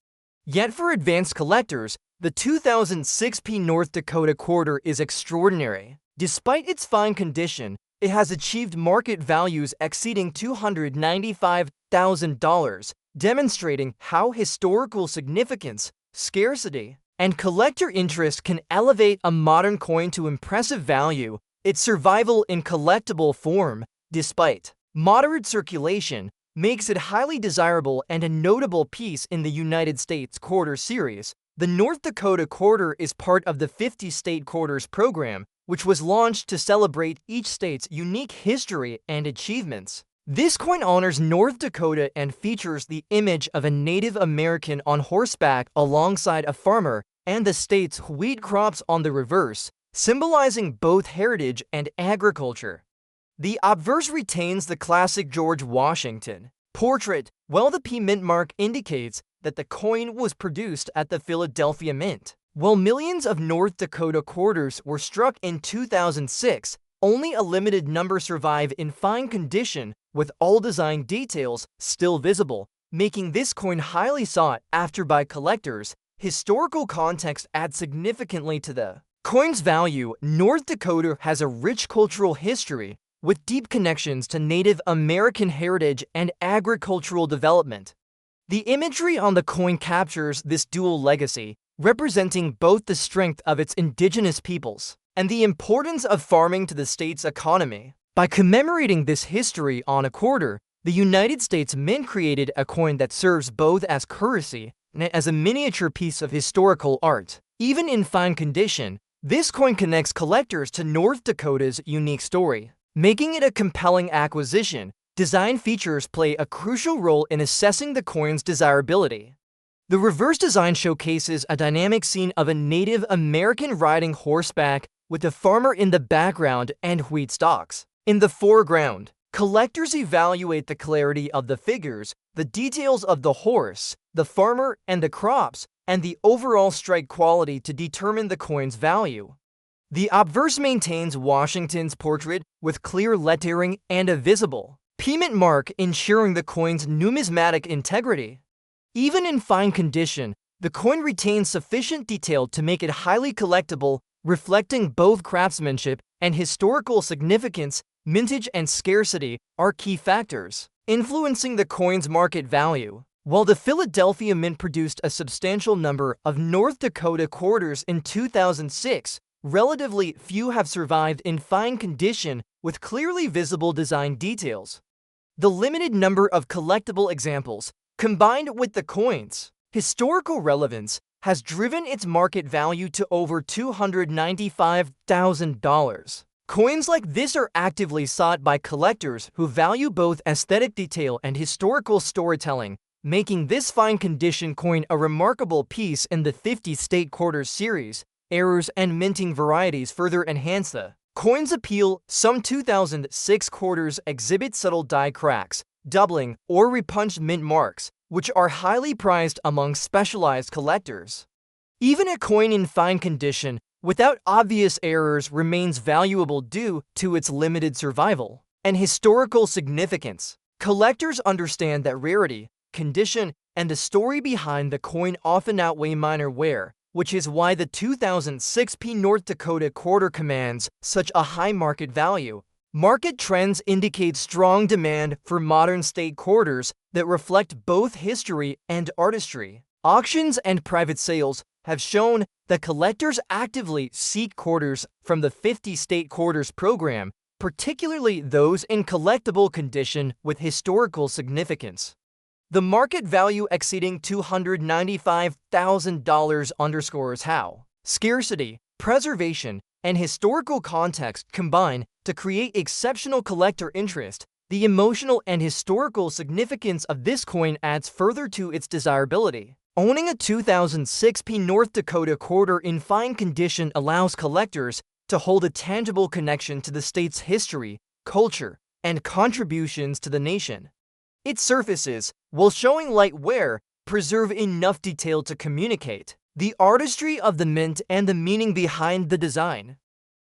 S1: Yet for advanced collectors, the 2006 North Dakota quarter is extraordinary. Despite its fine condition, it has achieved market values exceeding $295,000, demonstrating how historical significance, scarcity, and collector interest can elevate a modern coin to impressive value. Its survival in collectible form, despite moderate circulation, makes it highly desirable and a notable piece in the United States Quarter series. The North Dakota Quarter is part of the 50 State Quarters program, which was launched to celebrate each state's unique history and achievements. This coin honors North Dakota and features the image of a Native American on horseback alongside a farmer and the state's wheat crops on the reverse, symbolizing both heritage and agriculture. The obverse retains the classic George Washington portrait, while the P mint mark indicates that the coin was produced at the Philadelphia Mint. While millions of North Dakota quarters were struck in 2006, only a limited number survive in fine condition, with all design details still visible, making this coin highly sought after by collectors. Historical context adds significantly to the coin's value. North Dakota has a rich cultural history, with deep connections to Native American heritage and agricultural development. The imagery on the coin captures this dual legacy, representing both the strength of its indigenous peoples and the importance of farming to the state's economy. By commemorating this history on a quarter, the United States Mint created a coin that serves both as currency and as a miniature piece of historical art. Even in fine condition, this coin connects collectors to North Dakota's unique story, making it a compelling acquisition. Design features play a crucial role in assessing the coin's desirability. The reverse design showcases a dynamic scene of a Native American riding horseback with a farmer in the background and wheat stalks in the foreground. Collectors evaluate the clarity of the figures, the details of the horse, the farmer, and the crops, and the overall strike quality to determine the coin's value. The obverse maintains Washington's portrait with clear lettering and a visible P mint mark, ensuring the coin's numismatic integrity. Even in fine condition, the coin retains sufficient detail to make it highly collectible, reflecting both craftsmanship and historical significance. Mintage and scarcity are key factors influencing the coin's market value. While the Philadelphia Mint produced a substantial number of North Dakota quarters in 2006, relatively few have survived in fine condition with clearly visible design details. The limited number of collectible examples, combined with the coin's historical relevance, has driven its market value to over $295,000. Coins like this are actively sought by collectors who value both aesthetic detail and historical storytelling, making this fine condition coin a remarkable piece in the 50 State Quarters series. Errors and minting varieties further enhance the coin's appeal. Some 2006 quarters exhibit subtle die cracks, doubling, or repunched mint marks, which are highly prized among specialized collectors. Even a coin in fine condition, without obvious errors, remains valuable due to its limited survival and historical significance. Collectors understand that rarity, condition, and the story behind the coin often outweigh minor wear, which is why the 2006 North Dakota quarter commands such a high market value. Market trends indicate strong demand for modern state quarters that reflect both history and artistry. Auctions and private sales have shown that collectors actively seek quarters from the 50 State Quarters program, particularly those in collectible condition with historical significance. The market value exceeding $295,000 underscores how scarcity, preservation, and historical context combine to create exceptional collector interest. The emotional and historical significance of this coin adds further to its desirability. Owning a 2006 North Dakota quarter in fine condition allows collectors to hold a tangible connection to the state's history, culture, and contributions to the nation. Its surfaces, while showing light wear, preserve enough detail to communicate the artistry of the mint and the meaning behind the design.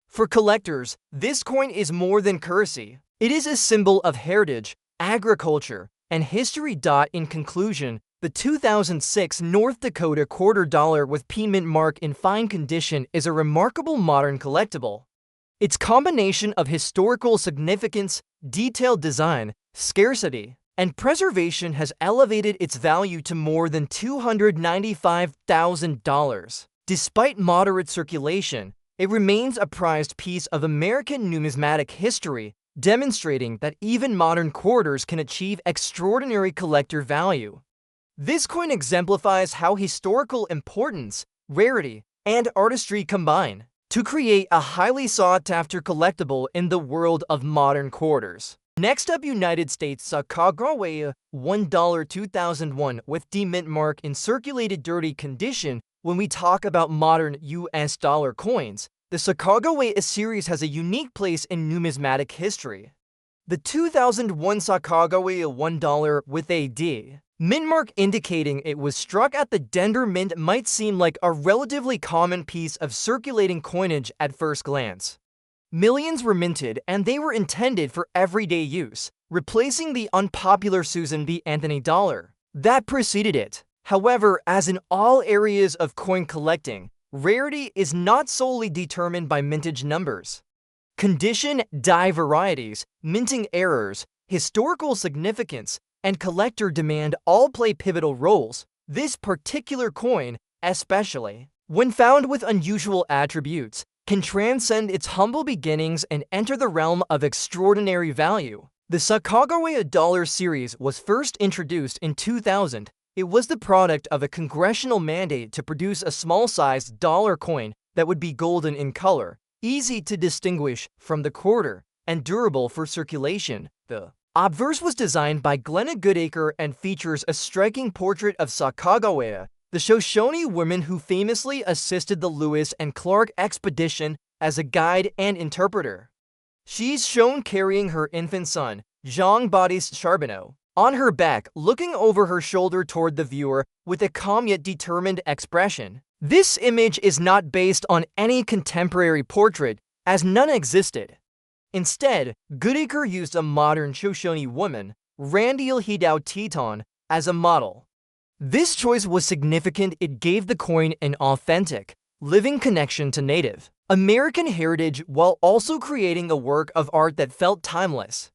S1: For collectors, this coin is more than currency. It is a symbol of heritage, agriculture, and history. In conclusion, the 2006 North Dakota quarter dollar with P mint mark in fine condition is a remarkable modern collectible. Its combination of historical significance, detailed design, scarcity, and preservation has elevated its value to more than $295,000. Despite moderate circulation, it remains a prized piece of American numismatic history, demonstrating that even modern quarters can achieve extraordinary collector value. This coin exemplifies how historical importance, rarity, and artistry combine to create a highly sought-after collectible in the world of modern quarters. Next up, United States Sacagawea $1 2001 with D mint mark in circulated dirty condition. When we talk about modern US dollar coins, the Sacagawea series has a unique place in numismatic history. The 2001 Sacagawea $1 with a D mint mark indicating it was struck at the Denver Mint might seem like a relatively common piece of circulating coinage at first glance. Millions were minted, and they were intended for everyday use, replacing the unpopular Susan B. Anthony dollar that preceded it. However, as in all areas of coin collecting, rarity is not solely determined by mintage numbers. Condition, die varieties, minting errors, historical significance, and collector demand all play pivotal roles. This particular coin, especially when found with unusual attributes, can transcend its humble beginnings and enter the realm of extraordinary value. The Sacagawea Dollar series was first introduced in 2000. It was the product of a congressional mandate to produce a small-sized dollar coin that would be golden in color, easy to distinguish from the quarter, and durable for circulation. The obverse was designed by Glenna Goodacre and features a striking portrait of Sacagawea, the Shoshone woman who famously assisted the Lewis and Clark expedition as a guide and interpreter. She's shown carrying her infant son, Jean-Baptiste Charbonneau, on her back, looking over her shoulder toward the viewer with a calm yet determined expression. This image is not based on any contemporary portrait, as none existed. Instead, Goodacre used a modern Shoshone woman, Randiel Hidao Teton, as a model. This choice was significant. It gave the coin an authentic, living connection to Native American heritage while also creating a work of art that felt timeless.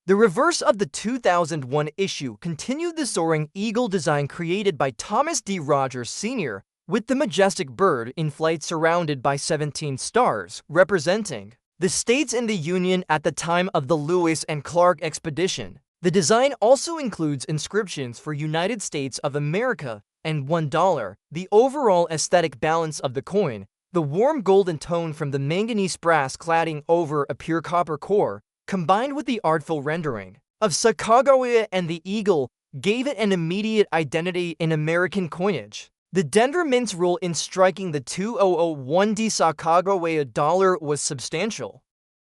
S1: The reverse of the 2001 issue continued the soaring eagle design created by Thomas D. Rogers Sr., with the majestic bird in flight surrounded by 17 stars, representing the states in the Union at the time of the Lewis and Clark expedition. The design also includes inscriptions for United States of America and $1. The overall aesthetic balance of the coin, the warm golden tone from the manganese brass cladding over a pure copper core, combined with the artful rendering of Sacagawea and the eagle, gave it an immediate identity in American coinage. The Denver Mint's role in striking the 2001 Sacagawea dollar was substantial.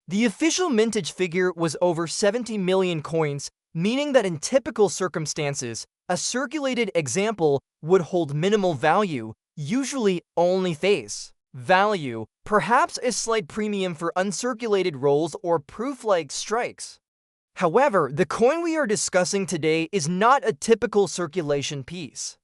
S1: The official mintage figure was over 70 million coins, meaning that in typical circumstances, a circulated example would hold minimal value, usually only face value, perhaps a slight premium for uncirculated rolls or proof-like strikes. However, the coin we are discussing today is not a typical circulation piece.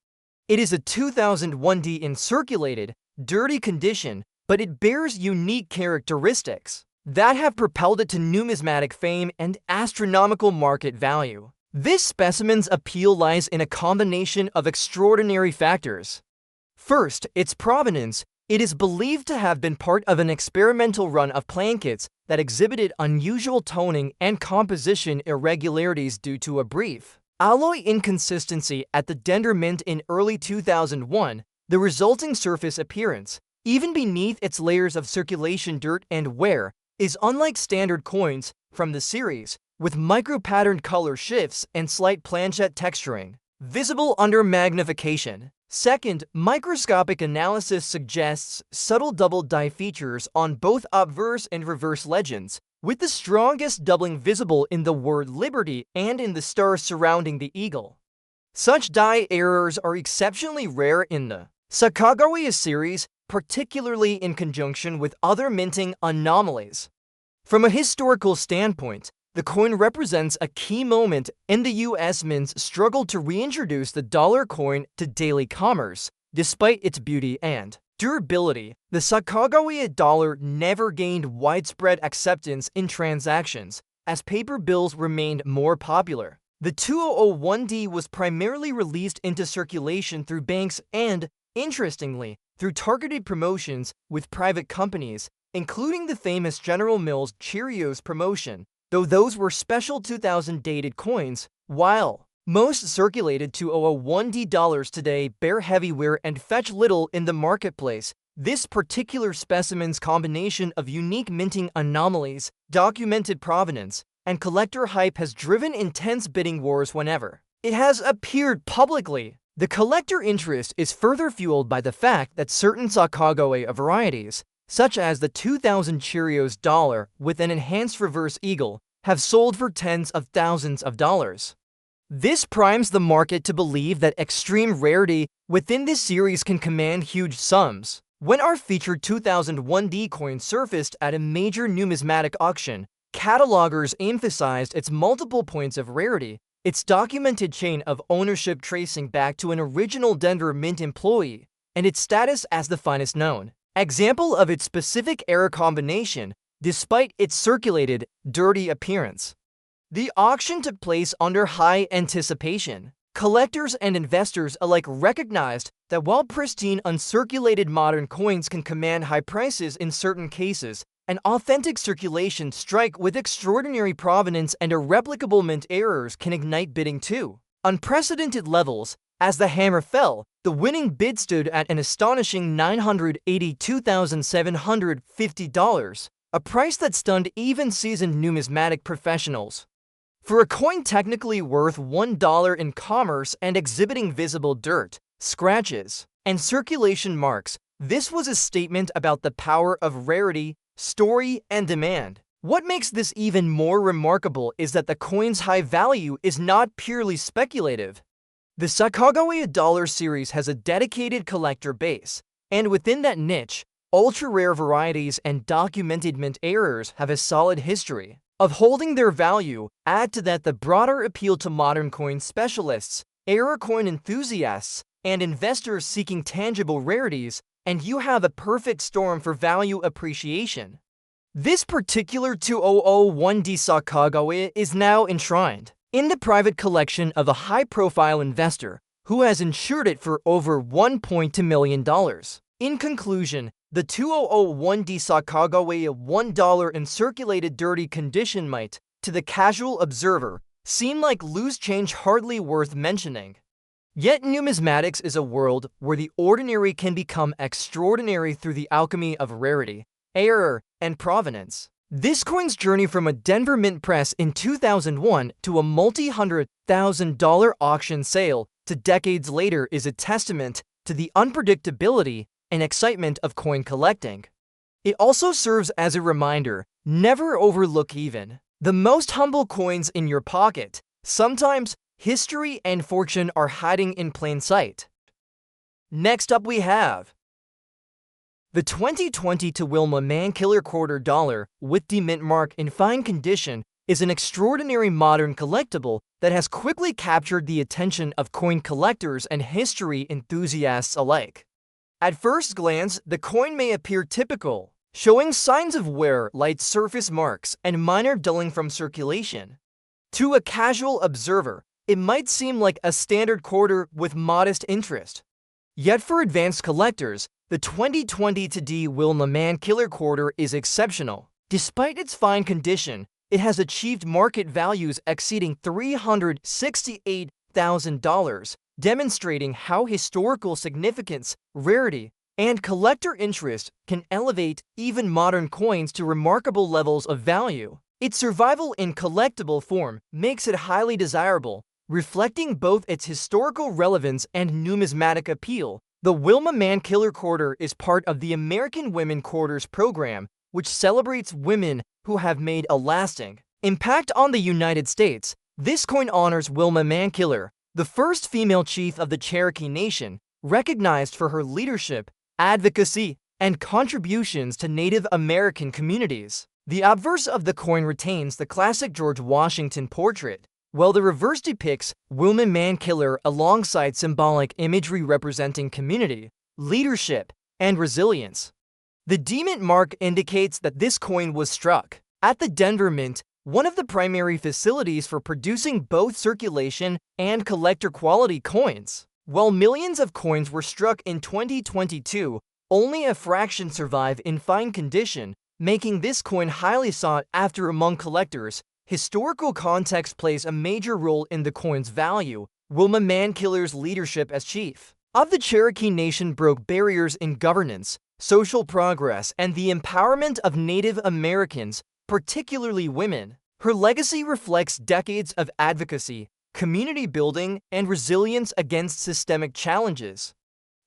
S1: It is a 2001 in circulated, dirty condition, but it bears unique characteristics that have propelled it to numismatic fame and astronomical market value. This specimen's appeal lies in a combination of extraordinary factors. First, its provenance. It is believed to have been part of an experimental run of plankets that exhibited unusual toning and composition irregularities due to a brief alloy inconsistency at the Denver Mint in early 2001. The resulting surface appearance, even beneath its layers of circulation dirt and wear, is unlike standard coins from the series, with micro-patterned color shifts and slight planchette texturing, visible under magnification. Second, microscopic analysis suggests subtle double die features on both obverse and reverse legends, with the strongest doubling visible in the word liberty and in the stars surrounding the eagle. Such die errors are exceptionally rare in the Sacagawea series, particularly in conjunction with other minting anomalies. From a historical standpoint, the coin represents a key moment in the U.S. Mint's struggle to reintroduce the dollar coin to daily commerce. Despite its beauty and durability, the Sacagawea dollar never gained widespread acceptance in transactions, as paper bills remained more popular. The 2001D was primarily released into circulation through banks and, interestingly, through targeted promotions with private companies, including the famous General Mills Cheerios promotion, though those were special 2000 dated coins. While most circulated 2001D dollars today bear heavy wear and fetch little in the marketplace, this particular specimen's combination of unique minting anomalies, documented provenance, and collector hype has driven intense bidding wars whenever it has appeared publicly. The collector interest is further fueled by the fact that certain Sacagawea varieties, such as the 2000 Cheerios dollar with an enhanced reverse eagle, have sold for tens of thousands of dollars. This primes the market to believe that extreme rarity within this series can command huge sums. When our featured 2001D coin surfaced at a major numismatic auction, catalogers emphasized its multiple points of rarity, its documented chain of ownership tracing back to an original Denver Mint employee, and its status as the finest known example of its specific era combination, despite its circulated, dirty appearance. The auction took place under high anticipation. Collectors and investors alike recognized that while pristine, uncirculated modern coins can command high prices in certain cases, an authentic circulation strike with extraordinary provenance and irreplicable mint errors can ignite bidding to unprecedented levels. As the hammer fell, the winning bid stood at an astonishing $982,750, a price that stunned even seasoned numismatic professionals. For a coin technically worth $1 in commerce and exhibiting visible dirt, scratches, and circulation marks, this was a statement about the power of rarity, story, and demand. What makes this even more remarkable is that the coin's high value is not purely speculative. The Sacagawea Dollar series has a dedicated collector base, and within that niche, ultra-rare varieties and documented mint errors have a solid history of holding their value. Add to that the broader appeal to modern coin specialists, error coin enthusiasts, and investors seeking tangible rarities, and you have a perfect storm for value appreciation. This particular 2001D Sacagawea is now enshrined in the private collection of a high-profile investor who has insured it for over $1.2 million. In conclusion, the 2001D Sacagawea $1 in circulated dirty condition might, to the casual observer, seem like loose change hardly worth mentioning. Yet numismatics is a world where the ordinary can become extraordinary through the alchemy of rarity, error, and provenance. This coin's journey from a Denver mint press in 2001 to a multi-$100,000 auction sale to decades later is a testament to the unpredictability and excitement of coin collecting. It also serves as a reminder, never overlook even the most humble coins in your pocket. Sometimes, history and fortune are hiding in plain sight. Next up we have the 2020 to Wilma Mankiller quarter dollar with the mint mark in fine condition is an extraordinary modern collectible that has quickly captured the attention of coin collectors and history enthusiasts alike. At first glance, the coin may appear typical, showing signs of wear, light surface marks, and minor dulling from circulation. To a casual observer, it might seem like a standard quarter with modest interest. Yet for advanced collectors, the 2020 to D Wilma Mankiller quarter is exceptional. Despite its fine condition, it has achieved market values exceeding $368,000, demonstrating how historical significance, rarity, and collector interest can elevate even modern coins to remarkable levels of value. Its survival in collectible form makes it highly desirable, reflecting both its historical relevance and numismatic appeal. The Wilma Mankiller quarter is part of the American Women Quarters program, which celebrates women who have made a lasting impact on the United States. This coin honors Wilma Mankiller, the first female chief of the Cherokee Nation, recognized for her leadership, advocacy, and contributions to Native American communities. The obverse of the coin retains the classic George Washington portrait, while the reverse depicts Wilma Mankiller alongside symbolic imagery representing community, leadership, and resilience. The D-Mint mark indicates that this coin was struck at the Denver Mint, one of the primary facilities for producing both circulation and collector-quality coins. While millions of coins were struck in 2022, only a fraction survive in fine condition, making this coin highly sought after among collectors. Historical context plays a major role in the coin's value. Wilma Mankiller's leadership as chief of the Cherokee Nation broke barriers in governance, social progress, and the empowerment of Native Americans, particularly women. Her legacy reflects decades of advocacy, community building, and resilience against systemic challenges.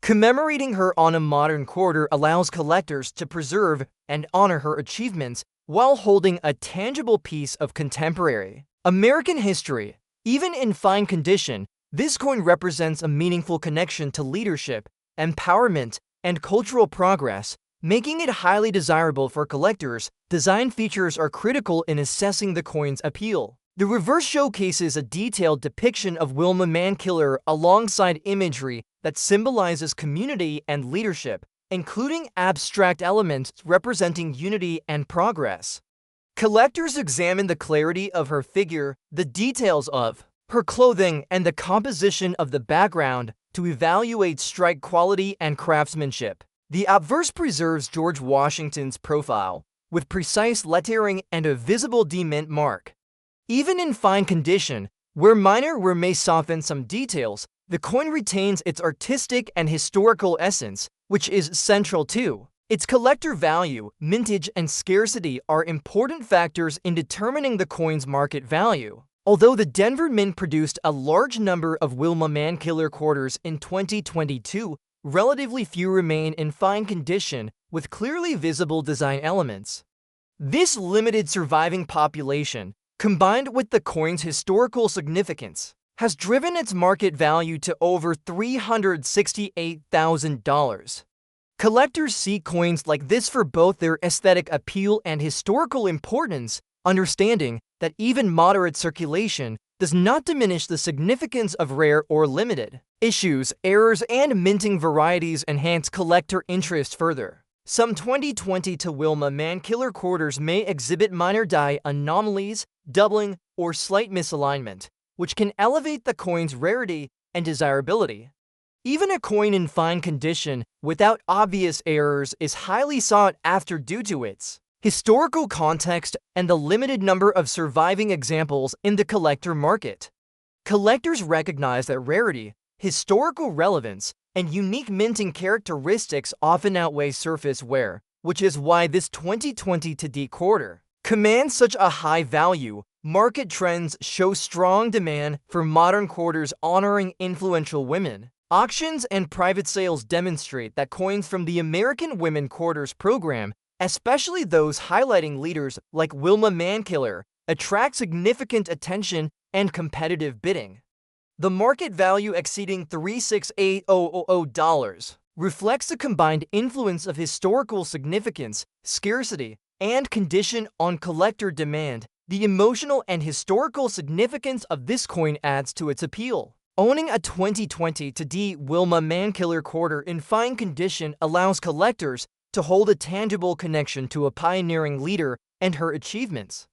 S1: Commemorating her on a modern quarter allows collectors to preserve and honor her achievements while holding a tangible piece of contemporary American history. Even in fine condition, this coin represents a meaningful connection to leadership, empowerment, and cultural progress, making it highly desirable for collectors. Design features are critical in assessing the coin's appeal. The reverse showcases a detailed depiction of Wilma Mankiller alongside imagery that symbolizes community and leadership, including abstract elements representing unity and progress. Collectors examine the clarity of her figure, the details of her clothing, and the composition of the background to evaluate strike quality and craftsmanship. The obverse preserves George Washington's profile, with precise lettering and a visible D-Mint mark. Even in fine condition, where minor wear may soften some details, the coin retains its artistic and historical essence, which is central to its collector value. Mintage and scarcity are important factors in determining the coin's market value. Although the Denver Mint produced a large number of Wilma Mankiller quarters in 2022, relatively few remain in fine condition with clearly visible design elements. This limited surviving population, combined with the coin's historical significance, has driven its market value to over $368,000. Collectors see coins like this for both their aesthetic appeal and historical importance, understanding that even moderate circulation does not diminish the significance of rare or limited issues. Errors and minting varieties enhance collector interest further. Some 2020 to Wilma Mankiller quarters may exhibit minor die anomalies, doubling, or slight misalignment, which can elevate the coin's rarity and desirability. Even a coin in fine condition without obvious errors is highly sought after due to its historical context and the limited number of surviving examples in the collector market. Collectors recognize that rarity, historical relevance, and unique minting characteristics often outweigh surface wear, which is why this 2020 to D quarter commands such a high value. Market trends show strong demand for modern quarters honoring influential women. Auctions and private sales demonstrate that coins from the American Women Quarters program, especially those highlighting leaders like Wilma Mankiller, attract significant attention and competitive bidding. The market value exceeding $368,000 reflects the combined influence of historical significance, scarcity, and condition on collector demand. The emotional and historical significance of this coin adds to its appeal. Owning a 2020 to D Wilma Mankiller quarter in fine condition allows collectors to hold a tangible connection to a pioneering leader and her achievements.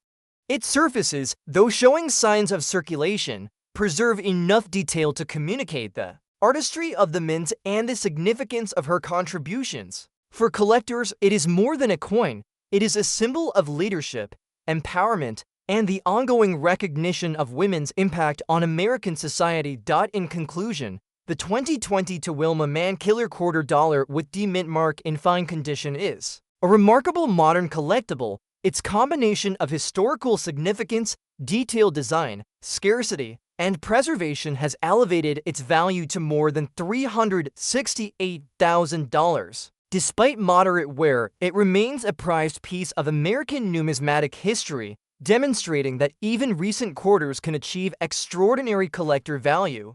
S1: Its surfaces, though showing signs of circulation, preserve enough detail to communicate the artistry of the mint and the significance of her contributions. For collectors, it is more than a coin. It is a symbol of leadership, empowerment, and the ongoing recognition of women's impact on American society. In conclusion, the 2020 to Wilma Mankiller quarter dollar with D-Mint mark in fine condition is a remarkable modern collectible. Its combination of historical significance, detailed design, scarcity, and preservation has elevated its value to more than $368,000. Despite moderate wear, it remains a prized piece of American numismatic history, demonstrating that even recent quarters can achieve extraordinary collector value.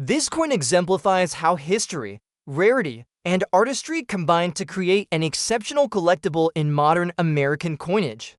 S1: This coin exemplifies how history, rarity, and artistry combine to create an exceptional collectible in modern American coinage.